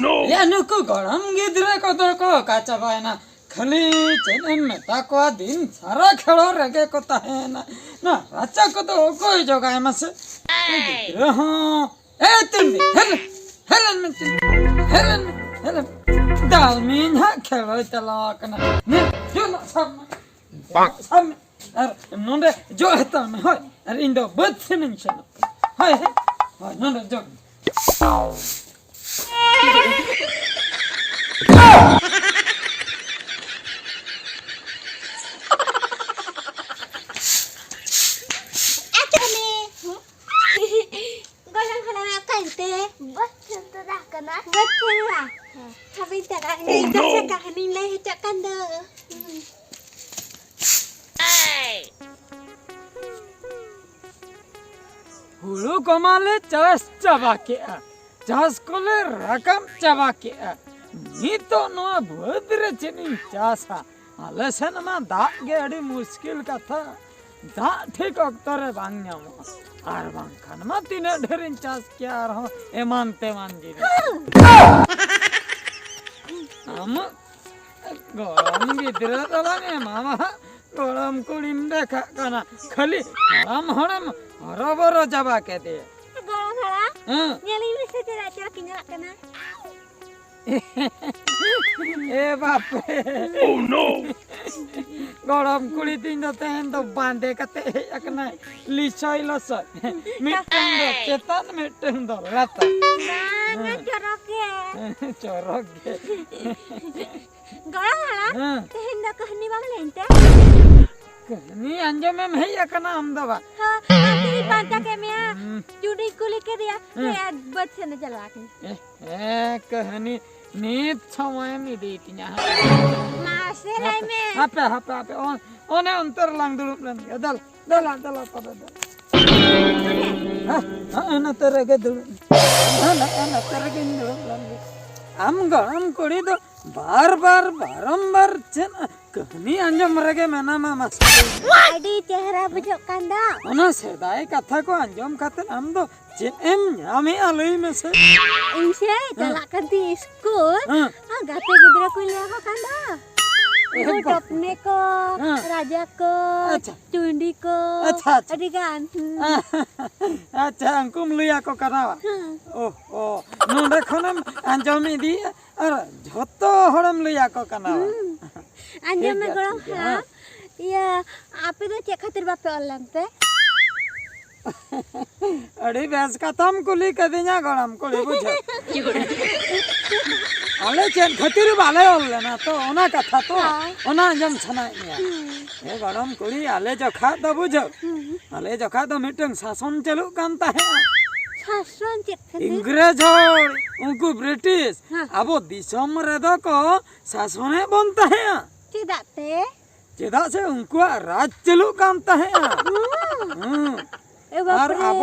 या नुकु गरम गिद्रे को तो को काचा बायना खाली चेन में ताको दिन सारा खेलो रगे को ताहे ना राचा को तो कोई जगह मसे हाँ ए तुम हेलन में हेलन दाल मीन हाँ खेलो तलाक ना ने जो ना सब अरे नोंडे जो है तो मैं होय अरे इंदो बद से नहीं चलो होय नोंडे जो Hulu komale jas cabake a, jas kole rakam cabake a. Nito noa budre jenin jasa. Alasan ma dak ge adi muskil katha. Dak thik oktore bang nyamu. Ar bang khan ma tine dherin jas kya raho eman teman jiri. Am goram gidra talange mama. गरम कुड़ीम देखा कना खाली हरम harbour जाबा के दे गरम हरा नेली में से तेरा चला किना कना ए बाप ओह नो गरम कुड़ी दिन तो तेन तो बांधे कते एकना लिसोय लसोय मिटन दो चेतन मिटन दो रात ना चोरक के गरम हरा तेन द कहनी बांग लेंते कहनी अंजो में भैया का नाम दवा हां तेरी पांता के मैं चुड़ी को लेके दिया मैं बच से न चलवा के ए कहनी नीत समय में देतिया मासे लाई में हापे ओने अंतर लांग दुलुप लन दल पद हां न तेरे के दुल ना तेरे के दुलुप लन हम गरम कोड़ी तो बारंबार चेन कहनी अंजम रगे मेना मा आडी चेहरा बुझो कांदा ओना सेदाय कथा को अंजम खाते हम तो चेन एम हमें अलई में से इनसे चला करती स्कूल गाते गिदरा को ले को कांदा वो टपने को राजा को चुंडी को अडिगान अच्छा अंकुम लिया को करावा ओ नोंडे खनम अंजम दी और झोतो हड़म लिया को कनावा अंजम में गरम हां या आपे तो चेक खातिर बापे ऑनलाइन पे अड़ी बेस कथम कुली कदिया गरम कुली बुझे आले चेन खातिर बाले ऑल ना तो ओना कथा तो ओना अंजम छना ए गरम कुली आले जो खा तो बुझो आले जो खा तो मिटन शासन चलु कांता है शासन चेक इंग्रेज और उनको ब्रिटिश अब दिसम रे दो को शासने बनता है चेदा से उनको राज चलु कांता है और अब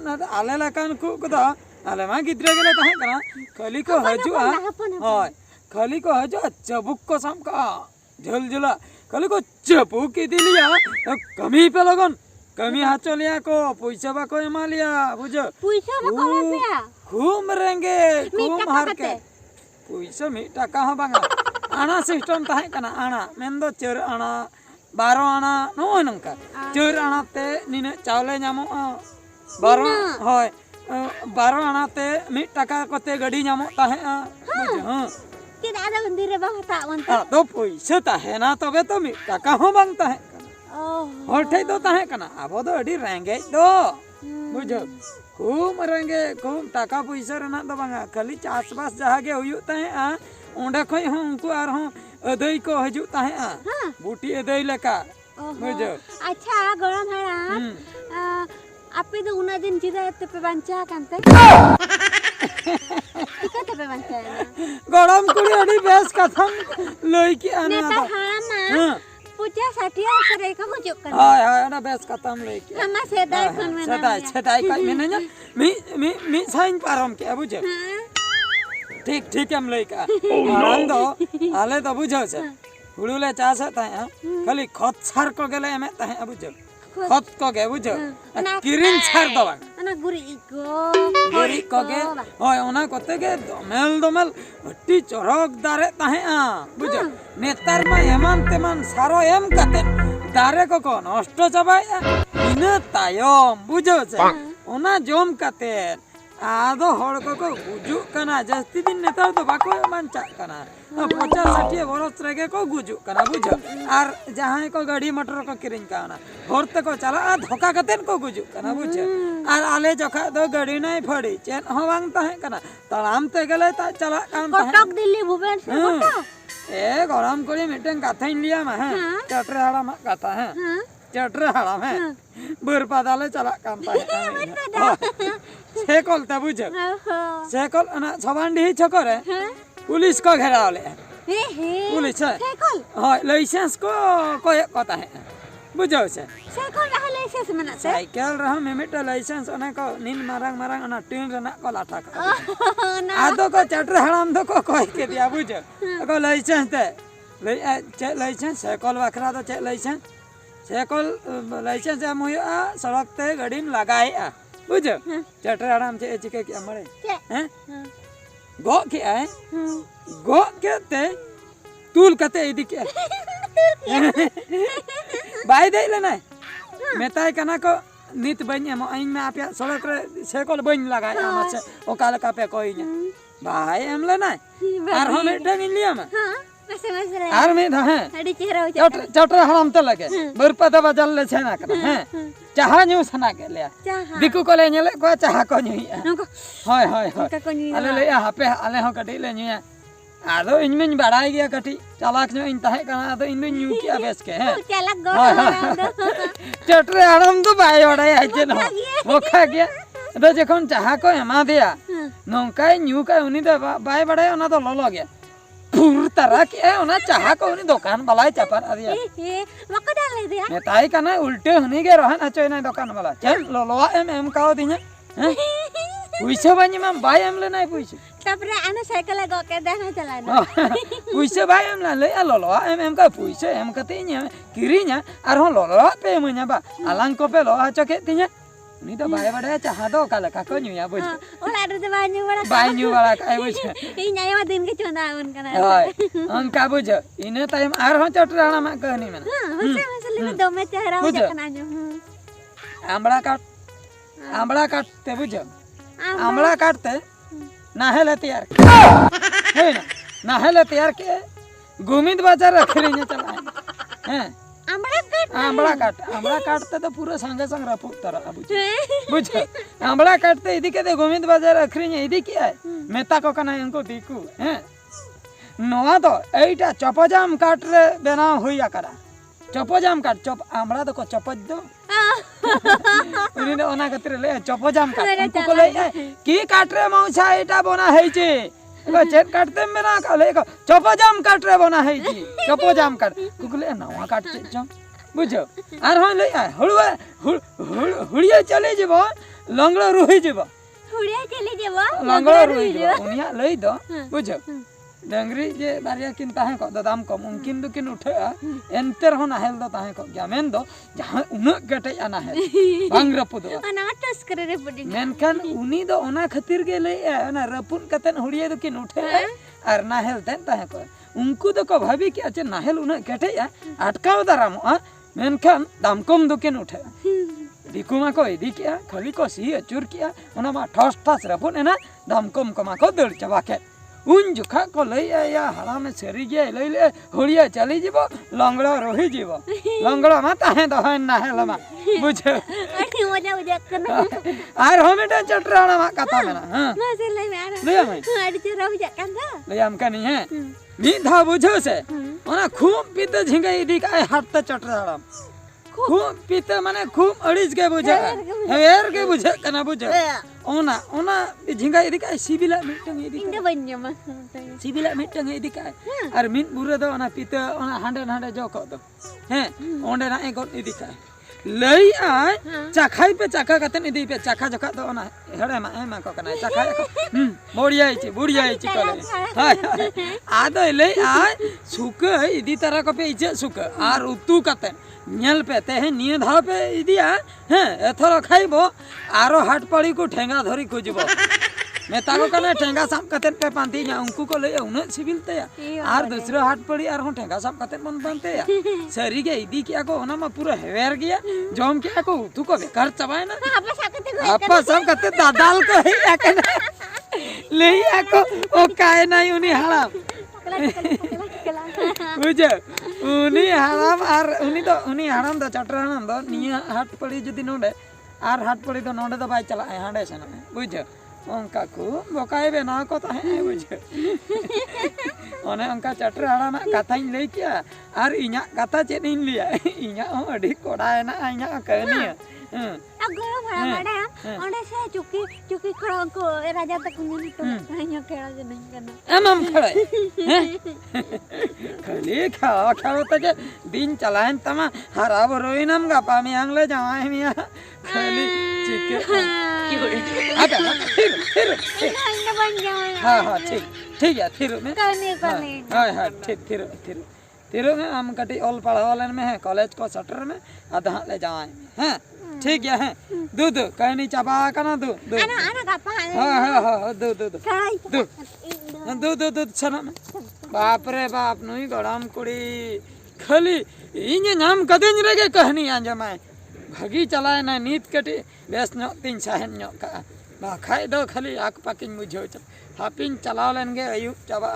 न आले लकान को कदा आले मा गिद्रे गेले ताहे कना खली को हजु हाय खली को हजु चबुक को सम का झलझला खली को चबुक के दिलिया कमी पे लगन कमी हाचलिया को पैसा बा को एमालिया बुझो पैसा बा को एमालिया खूब रेंगे खूब हार के पैसा मी टाका हो बांगा आना सिस्टम ताहे कना आना मेंदो चर आना 12 आना नो नंका चर आना ते निने चावले नामो 12 होय 12 आना ते मी टाका कोते गडी नामो ताहे बुझो हां के दादा मंदिर रे बाता वंता तो पैसा ताहे ना तबे तो मी टाका हो बांगता है और ठे तो ताहे कना अब तो अडी रेंगे दो बुझो खूब रेंगे खूब टाका पैसा रना तो बांगा खाली चासबास जहागे हुयु ताहे ओंडे खय हो उनको आर हो अदई को हजु ताहे बूटी अदई लेका बुझो अच्छा गरम हरा आपे तो उना दिन जिदा ते पे बंचा कांते इका पे बंचा गरम कुड़ी अडी बेस कथम लई की आना नेता हां पूजा साथिया सरे का हो जो कर हाय ना बेस कथम लई की हम सेदाय खन में सेदाय का में न मी साइन पारम के बुझो ठीक हम लई का आनंद आले तो बुझो से हुड़ुले चास ताहे खाली खत सार को गेले एमे ताहे बुझो खत को गे बुझो किरिन सार दवा Anak gurih iko. Guri koge hoy ona kote ge domel ati chorok dare tahe a bujo netar ma eman teman saro em katen dare ko nosto chabai ina tayom bujo se ona jom katen ado hor ko guju kana jasti din netar do bako mancha kana 50-60 बरस रगे को गुजु कना बुझो और जहां को गाड़ी motor को किरिन काना होरते को चला धोका कतेन को गुजु कना बुझो और आले जखा दो गाड़ी नहीं फड़ी चेन हो बांग ताहे कना तलाम ते गेले ता चला कान ताहे Kotok Dili Bhubaneswar kotok. ए गरम करी मिटन कथा लिया मा है चटरे हाड़ा मा कथा है चटरे हाड़ा में बरपादाले चला कान ताहे से कोलता बुझो से कोल ना छबांडी छकरे पुलिस को घेराव ले पुलिस है हाँ लाइसेंस को एक कता है बुझो से साइकिल रहा लाइसेंस मना से साइकिल रहा में मिटा लाइसेंस ओने को नीन मारंग अना टीन रना को लाठा का आदो को चटरे हराम दो को कोई के दिया बुझो को लाइसेंस ते चे लाइसेंस साइकिल वखरा तो चे लाइसेंस साइकिल लाइसेंस हम हुआ सड़क ते गाड़ी में लगाए बुझो चटरे हराम चे चिके क्या मरे हैं गो के आए गो के ते तूल कते इदी के बाय दे लेना मेताय कना को नित बन एम आइन में आपया सड़क रे सेकल बन लगाय आमा से ओकाल का पे कोई ने भाई एम लेना आर हम एटन लिया में हां ऐसे मसरे आर में धा है अड़ी चेहरा चटर हराम त लगे बरपदा बजल ले छना कना है चाहा न्यू सना के ले दिकु को ले नेले को चाहा को न्यू हाय हाय हाय अले ले हापे अले हो कटी ले न्यू आदो इन में बड़ाई गया कटी चालाक न्यू इन ताहे कना आदो इन न्यू किया बेस के है चालाक गो चटरे हराम तो बाय बड़ाई आजे न वो खा गया तो जखन चाहा को एमा दिया नौकाय न्यू का उनी तो बाय बड़ाई ओना तो ललो गया पूर तरह के ओना चाहा को उनी दुकान वाला चपर दिया मको डाल दिया नेताई कना उल्टे होनी के रहन अचोय ना दुकान वाला चल ललोआ एम काओ दिने पुइसे बनी में बाय एम ले नहीं पुइसे तबरे आना साइकिल गो के देना चलाना पुइसे बाय एम ले ललोआ एम का पुइसे एम कते न्या किरिnya आर हो ललोआ पे मन्या बा अलंग को पे लोआ चके तिnya नी तो बाय बड़े चाहा दो काला का को न्या बुझ ओला दे बाय न्यू बड़ा काय बुझ ई न्याय मा दिन के चोंदा उन कना हाय अन का बुझ इने टाइम आर हो चटराणा मा कहनी में हां मसले में दो में चेहरा हो जकना जो आंबड़ा काटते बुझ आंबड़ा काटते नाहेले तैयार है ना नाहेले तैयार के गोविंद बाजार रखरिने चला हैं आंबड़ा काटते तो पूरा संगे संग रपु तरह बुझ आंबड़ा काटते इदी के दे गोविंद बाजार रखरिने इदी के है मेता को कना इनको दिकु हैं नोआ तो एटा चपजाम काट रे बेना होइया करा चपजाम काट चप आंबड़ा तो को चपज दो उनी ने ओना कतरे ले चपजाम काट उनको को ले की काट रे मौसा एटा बना है जे को चेक काटते में ना का ले को चपजाम काट रे बना है जी चपजाम काट कुकले नवा काट जम बुझो आर हो ले हळुआ हुड़िया चले जेबो लंगड़ो रोहि जेबो हुड़िया चले जेबो लंगड़ो रोहि जेबो उनिया लई दो बुझो डंगरी जे बारिया किन ताहे को दाम कम उनकिन दो किन उठे एंतर हो नाहेल दो ताहे को जामेन दो जहां उन गटे आना है बांग रपु दो अना टस करे रे पड़ी मेनखान उनी दो ओना खातिर के ले ओना रपुन कतन हुड़िया दो किन उठे आर नाहेल तन ताहे को उनको दो को भाभी कि अच्छा नाहेल उन गटे अटकाव दाराम मेनखान दाम कम दो किन उठे दिकुमा को इदी किया खाली को सी अचुर किया ओना मा ठस ठस रपुन एना दाम कम कमा को दड़ चबा के उन जुखा को लई आया हरा में सरी गे लई ले होड़िया चली जीवो लंगड़ो रोहि जीवो लंगड़ो मा ताहे दो ना है मा बुझे अठी मजा करना आर होमेटा चटराणा मा कथा में ना हां मजे ले यार ले मैं अड़ी चेहरा हो जकन दा ले हम का नहीं है नी धा बुझो से ओना खूब पीते झिंगे इदी का हाथ चटराणा खूब पीते माने खूब अड़ीज के बुझे हेर के बुझे कना बुझे ओना झिंगा इदी का सिबिला मिटंग इदी इंदा बन्य मा सिबिला मिटंग इदी का आर मिन बुरे दो ओना पीते ओना हांडे हांडे जो को दो हैं ओंडे ना ए गो इदी का लई आय चाखाई पे चाखा कतन इदी पे चाखा जखा तो ना हेड़े मा एमा को कना चाखा को बुढ़िया ची कले हाय आदो लई आय सुक इदी तरह को पे इजे सुक आर उतु कतन नेल पे ते निये धाव पे इदिया हैं एथरो खाइबो आरो हाट पड़ी को ठेंगा धरी खोजबो मेता को कने ठेंगा साम कतन पे पांती या उनको को ले उन सिबिल ते आर दूसरा हाट पड़ी आर हो ठेंगा साम कतन मन पांते या सरी के इदी क्या को ओना मा पूरा हेवेर गया जोम क्या को तू को बेकार चबाय ना आपा सब कते दादाल को है या कने ले या को ओ काय नाही उनी हराम बुझे उनी हराम आर उनी हराम द चटर हराम द निया हाट पड़ी जदी नोडे आर हाट पड़ी तो नोडे तो बाय चला हांडे सना बुझे उनका को बकाय बना को ताहे बुझे ओने उनका चटर हराना कथा इन लई किया आर इኛ कथा चेन इन लिया इኛ हो अडी कोडाय ना इኛ कहनी अगो भरा बड़ा ओने से चुकी खड़ा को राजा तक नहीं तो इኛ खेला के नहीं करना हम खड़े खाली खाओ तक दिन चलाएं तमा हरा बरोई नम गपा में आंगले जावाए मिया खाली चिके आजा फिर हाँ ठीक है फिर में हाँ फिर में हम कटी ऑल पढ़ावालन में है कॉलेज को सटर में आधा ले जाए हैं ठीक है दूध कहनी चाबा कना दूध हाँ दूध छना में बाप रे बाप नुई गड़ाम कुड़ी खाली इन्हें नाम कदें रगे कहनी आंजमाए भागी चलाए ना नीत कटी बेस नो तीन साहन नो का बाखाई दो खाली आक पाकिन मुझे हापिन चला लेंगे अयुब चाबा